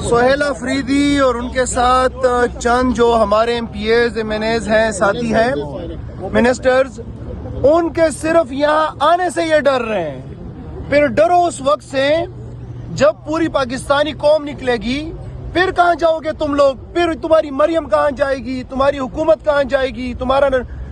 سہیل افریدی اور ان کے ساتھ چند جو ہمارے M P As M N As ہیں، ساتھی ہیں، منسٹرز، ان کے صرف یہاں آنے سے یہ ڈر رہے ہیں۔ پھر ڈرو اس وقت سے جب پوری پاکستانی قوم نکلے گی، پھر کہاں جاؤ گے تم لوگ؟ پھر تمہاری مریم کہاں جائے گی؟ تمہاری حکومت کہاں جائے گی؟ تمہارا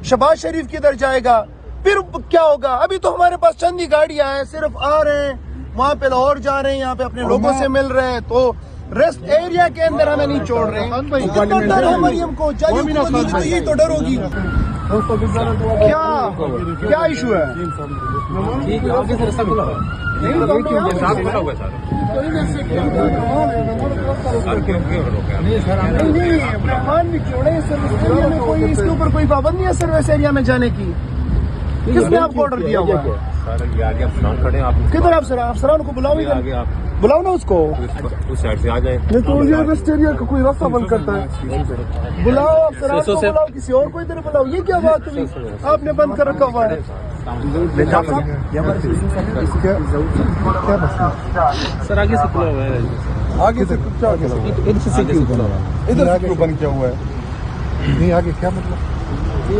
شہباز شریف کدھر جائے گا؟ پھر کیا ہوگا؟ ابھی تو ہمارے پاس چند ہی گاڑیاں ہیں، صرف آ رہے ہیں، وہاں پہ لاہور جا رہے ہیں، یہاں پہ اپنے لوگوں سے مل رہے ہیں، تو ریسٹ ایریا کے اندر ہمیں نہیں چھوڑ رہے ہیں۔ کتنا ڈر ہے مریم کو؟ یہی تو ڈر ہوگی۔ کیا ایشو ہے؟ اس کے اوپر کوئی پابندی ہے سروس ایریا میں جانے کی؟ کس نے آپ کو آرڈر دیا ہوا ہے؟ کدھر افسران کو بلاؤ، بلاؤ نا اس کو، اس سائڈ سے آ جائے۔ نہیں تو یہ ریسٹ ایریا کا کوئی راستہ بند کرتا ہے۔ بلاؤ افسران کو، بلاؤ کسی اور کو ادھر بلاؤ۔ یہ کیا بات ہوئی؟ آپ نے بند کر رکھا ہوا ہے۔ سر آگے سے کھلا ہوا ہے، آگے سے کیا ادھر کیوں بند کیا ہوا ہے؟ نہیں آگے کیا مطلب؟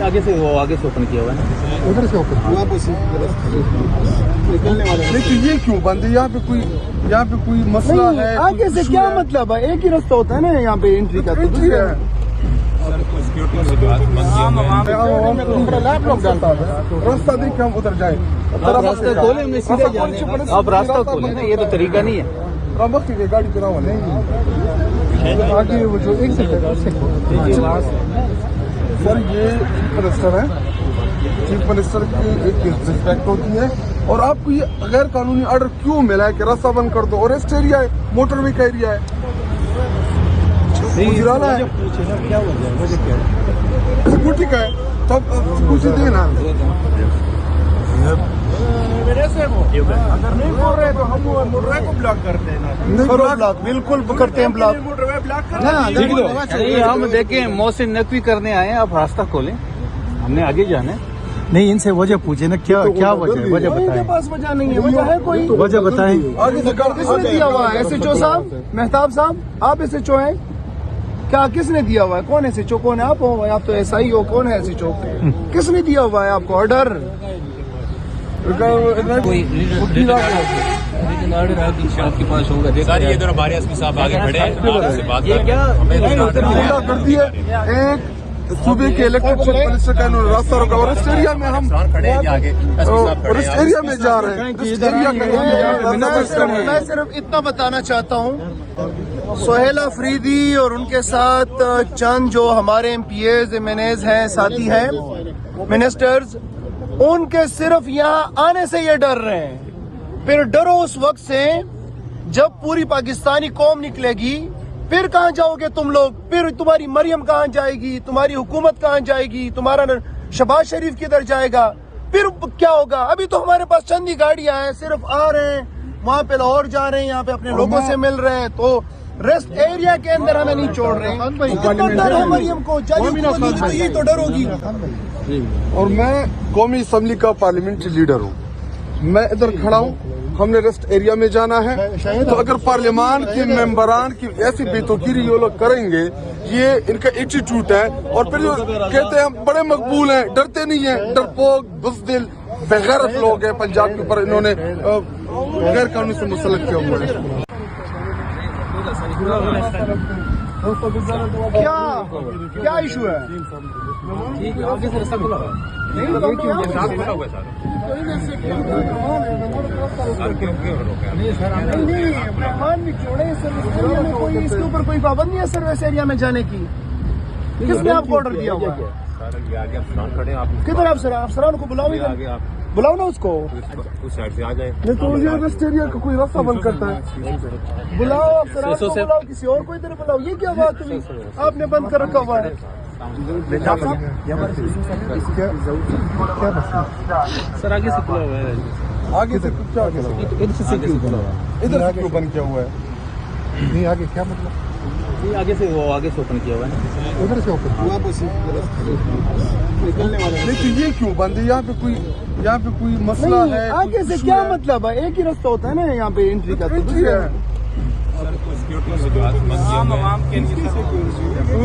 آگے سے وہ آگے سے اوپن کیا ہوا ہے، ادھر سے اوپن لیکن یہ کیوں بند ہے؟ یہاں پہ کوئی مسئلہ ہے؟ آگے سے کیا مطلب ہے؟ ایک ہی راستہ ہوتا ہے نا یہاں پہ انٹری کا۔ راستہ دیکھ کے ہم ادھر جائیں، راستہ کھولے، ہم نے سیدھے جانے۔ آپ راستہ کھولیں نا، یہ تو طریقہ نہیں ہے۔ گاڑی چلاؤ آگے وہ جو ایک سر، یہ چیف منسٹر ہے، چیف منسٹر کی ایک ریسپیکٹ ہوتی ہے، اور آپ کو یہ غیر قانونی آرڈر کیوں ملا ہے کہ راستہ بند کر دو؟ اور ریسٹ ایریا ہے، موٹر وے کا ایریا ہے، سیکورٹی کا ہے، تو آپ پوچھے دیں نا۔ اگر نہیں بول رہے تو ہم موٹر وے کو بلاک کرتے ہیں۔ بالکل کرتے ہیں بلاک۔ ہم دیکھیں محسن نقوی کرنے آئے ہیں، آپ راستہ کھولیں، ہم نے آگے جانا ہے۔ نہیں، ان سے وجہ پوچھے نا، کیا وجہ ہے؟ وجہ ان کے بتائیں، پاس وجہ نہیں ہے، وجہ ہے کوئی؟ وجہ بتائیں۔ کس نے دیا ہوا ہے؟ ایس ایچ او صاحب، مہتاب صاحب، آپ ایس ایچ او ہیں کیا؟ کس نے دیا ہوا ہے؟ کون ایس ایچ او؟ کون ہے آپ؟ آپ تو ایس آئی ہو، کون ہے ایس ایچ او؟ کس نے دیا ہوا ہے آپ کو آرڈر؟ آپ کے پاس ہوگا، یہ ادھر ہمارے ایس پی صاحب آگے کھڑے ہیں، یہ کیا کر دی ہے۔ ایک صوبے کے الیکٹڈ چیف منسٹر کا انہوں نے راستہ روکا، اور اس ایریا میں ہم کھڑے ہیں آگے، اور اس ایریا میں جا رہے ہیں، اس ایریا کا میں صرف اتنا بتانا چاہتا ہوں، سہیل افریدی اور ان کے ساتھ چند جو ہمارے M P As M N As ہیں، ساتھی ہیں، منسٹرز، ان کے صرف یہاں آنے سے یہ ڈر رہے ہیں۔ پھر ڈرو اس وقت سے جب پوری پاکستانی قوم نکلے گی، پھر کہاں جاؤ گے تم لوگ؟ پھر تمہاری مریم کہاں جائے گی؟ تمہاری حکومت کہاں جائے گی؟ تمہارا شہباز شریف کدھر جائے گا؟ پھر کیا ہوگا؟ ابھی تو ہمارے پاس چند ہی گاڑیاں ہیں، صرف آ رہے ہیں، وہاں پہ لاہور جا رہے ہیں، یہاں پہ اپنے لوگوں سے مل رہے ہیں، تو ریسٹ ایریا کے اندر ہمیں نہیں چھوڑ رہے ہیں۔ کتنا ڈر ہے مریم کو؟ یہی تو ڈر ہوگی۔ اور میں قومی اسمبلی کا پارلیمنٹری لیڈر ہوں، میں ادھر کھڑا ہوں، ہم نے ریسٹ ایریا میں جانا ہے، تو اگر پارلیمان کے ممبران کی ایسی بے توقیری یہ لوگ کریں گے، یہ ان کا ایٹیٹیوڈ ہے، اور پھر جو کہتے ہیں ہم بڑے مقبول ہیں، ڈرتے نہیں ہیں، ڈرپوک، بزدل، بےغیرت لوگ ہیں پنجاب کے اوپر انہوں نے غیر قانونی سے مسلط کیا ہوا ہے۔ کیا ایشو ہے؟ آگے سے راستہ کھلا ہوا ہے۔ اس کے اوپر کوئی پابندی ہے سروس ایریا میں جانے کی؟ کس نے آپ کو آرڈر دیا ہوا ہے؟ کدھر افسران کو بلاؤ، بلاؤ نا اس کو، اس سائڈ سے آ جائے۔ نہیں تو یہ ریسٹ ایریا کا کوئی راستہ بند کرتا ہے۔ بلاؤ افسران کو، بلاؤ کسی اور کو ادھر بلاؤ۔ یہ کیا بات ہوئی؟ آپ نے بند کر رکھا ہوا ہے۔ سر آگے سے کھلا ہوا ہے، آگے سے کیا ادھر کیوں بند کیا ہوا ہے؟ نہیں آگے کیا مطلب؟ آگے سے وہ آگے سے اوپن کیا ہوا ہے، ادھر سے اوپن لیکن یہ کیوں بند ہے؟ یہاں پہ کوئی مسئلہ ہے؟ آگے سے کیا مطلب ہے؟ ایک ہی راستہ ہوتا ہے نا یہاں پہ انٹری کا۔